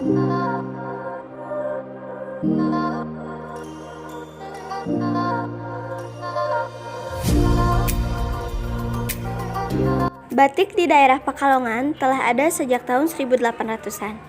Batik di daerah Pekalongan telah ada sejak tahun 1800-an.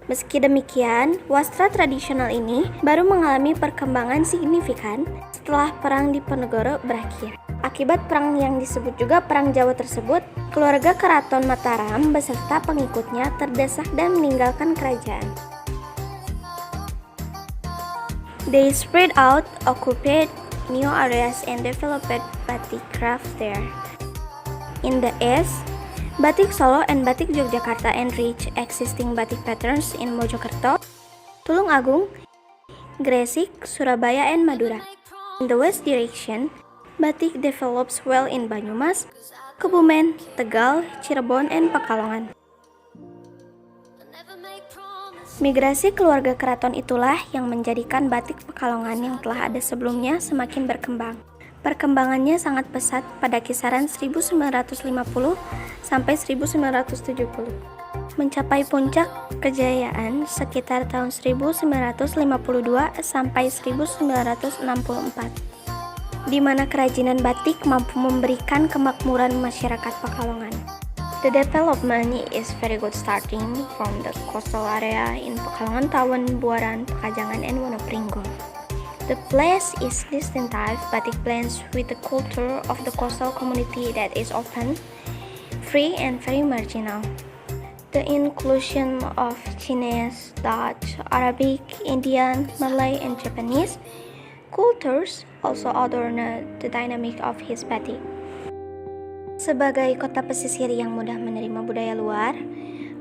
Meski demikian, wastra tradisional ini baru mengalami perkembangan signifikan setelah Perang Diponegoro berakhir. Akibat perang yang disebut juga Perang Jawa tersebut, keluarga Keraton Mataram beserta pengikutnya terdesak dan meninggalkan kerajaan. They spread out, occupied new areas and developed batik craft there. In the East, Batik Solo and Batik Yogyakarta enrich existing batik patterns in Mojokerto, Tulungagung, Gresik, Surabaya, and Madura. In the West direction, batik develops well in Banyumas, Kebumen, Tegal, Cirebon, and Pekalongan. Migrasi keluarga keraton itulah yang menjadikan batik Pekalongan yang telah ada sebelumnya semakin berkembang. Perkembangannya sangat pesat pada kisaran 1950 sampai 1970. Mencapai puncak kejayaan sekitar tahun 1952 sampai 1964, di mana kerajinan batik mampu memberikan kemakmuran masyarakat Pekalongan. The development is very good starting from the coastal area in Pekalongan Town, Buaran, Pekajangan, and Wonopringgo. The place is distinctive batik blends with the culture of the coastal community that is open, free, and very marginal. The inclusion of Chinese, Dutch, Arabic, Indian, Malay, and Japanese cultures also adorn the dynamic of his batik. Sebagai kota pesisir yang mudah menerima budaya luar,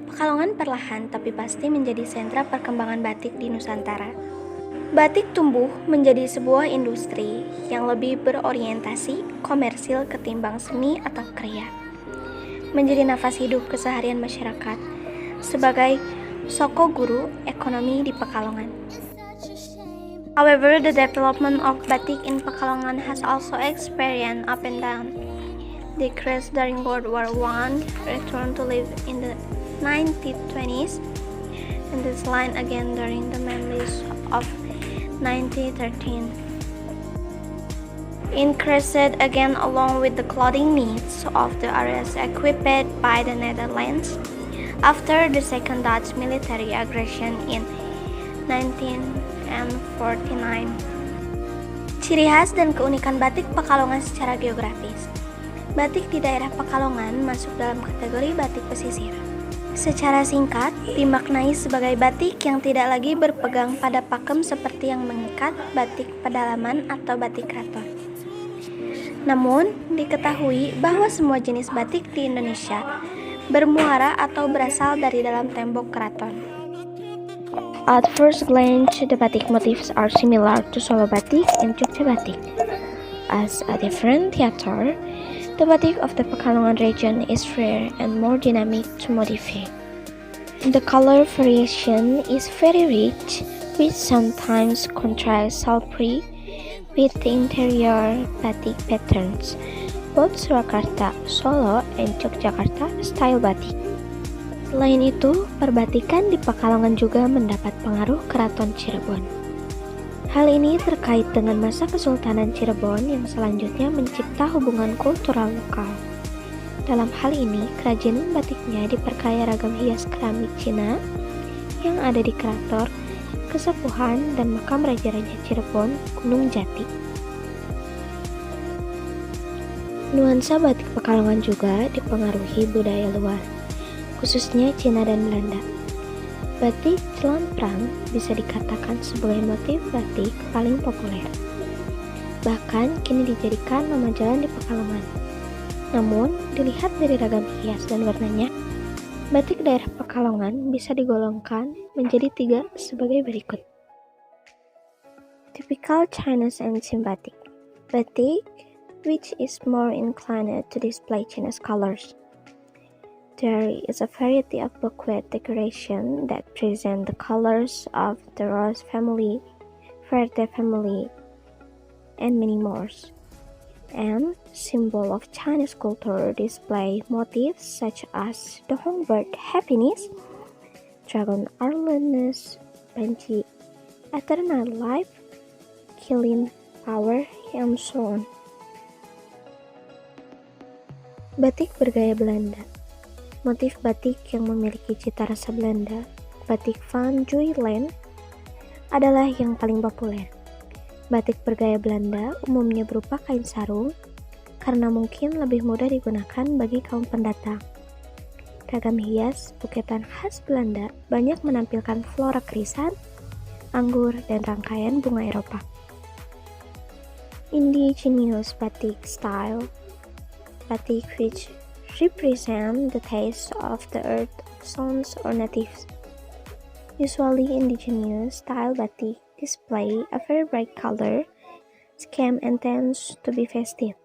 Pekalongan perlahan tapi pasti menjadi sentra perkembangan batik di Nusantara. Batik tumbuh menjadi sebuah industri yang lebih berorientasi komersil ketimbang seni atau karya. Menjadi nafas hidup keseharian masyarakat sebagai soko guru ekonomi di Pekalongan. However, the development of batik in Pekalongan has also experienced up and down. Decreased during World War I, returned to live in the 1920s, and declined again during the Manlies of 1913. Increased again along with the clothing needs of the areas equipped by the Netherlands after the second Dutch military aggression in 1949. Ciri khas dan keunikan batik Pekalongan secara geografis. Batik di daerah Pekalongan masuk dalam kategori batik pesisir. Secara singkat, dimaknai sebagai batik yang tidak lagi berpegang pada pakem seperti yang mengikat, batik pedalaman atau batik keraton. Namun, diketahui bahwa semua jenis batik di Indonesia bermuara atau berasal dari dalam tembok keraton. At first glance, the batik motifs are similar to Solo batik and Jogja batik. As a different theater, the batik of the Pekalongan region is rare and more dynamic to modify. The color variation is very rich, which sometimes contrasts sultry with the interior batik patterns, both Surakarta, Solo, and Yogyakarta style batik. Selain itu, perbatikan di Pekalongan juga mendapat pengaruh Keraton Cirebon. Hal ini terkait dengan masa Kesultanan Cirebon yang selanjutnya mencipta hubungan kultural lokal. Dalam hal ini, kerajinan batiknya diperkaya ragam hias keramik Cina yang ada di Keraton, Kesepuhan, dan makam Raja-Raja Cirebon, Gunung Jati. Nuansa batik Pekalongan juga dipengaruhi budaya luar, khususnya Cina dan Belanda. Batik Jelamprang bisa dikatakan sebagai motif batik paling populer. Bahkan kini dijadikan nama jalan di Pekalongan. Namun, dilihat dari ragam hias dan warnanya, batik daerah Pekalongan bisa digolongkan menjadi 3 sebagai berikut. Typical Chinese ancient batik. Batik, which is more inclined to display Chinese colors. There is a variety of bouquet decoration that present the colors of the Rose family, Verde family, and many more. And symbol of Chinese culture display motifs such as the Hongbird happiness, Dragon Arlenus Banji, Eternal Life, Killing Power, and so on. Batik bergaya Belanda. Motif batik yang memiliki cita rasa Belanda, batik Van Juylen, adalah yang paling populer. Batik bergaya Belanda umumnya berupa kain sarung, karena mungkin lebih mudah digunakan bagi kaum pendatang. Ragam hias buketan khas Belanda banyak menampilkan flora krisan, anggur, dan rangkaian bunga Eropa. Indigenous batik style, batik which represent the taste of the earth, sons or natives. Usually indigenous style batik display a very bright color scheme and tends to be festive.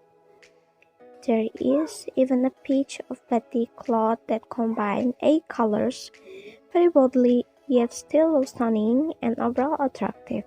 There is even a pitch of batik cloth that combine 8 colors very boldly yet still look stunning and overall attractive.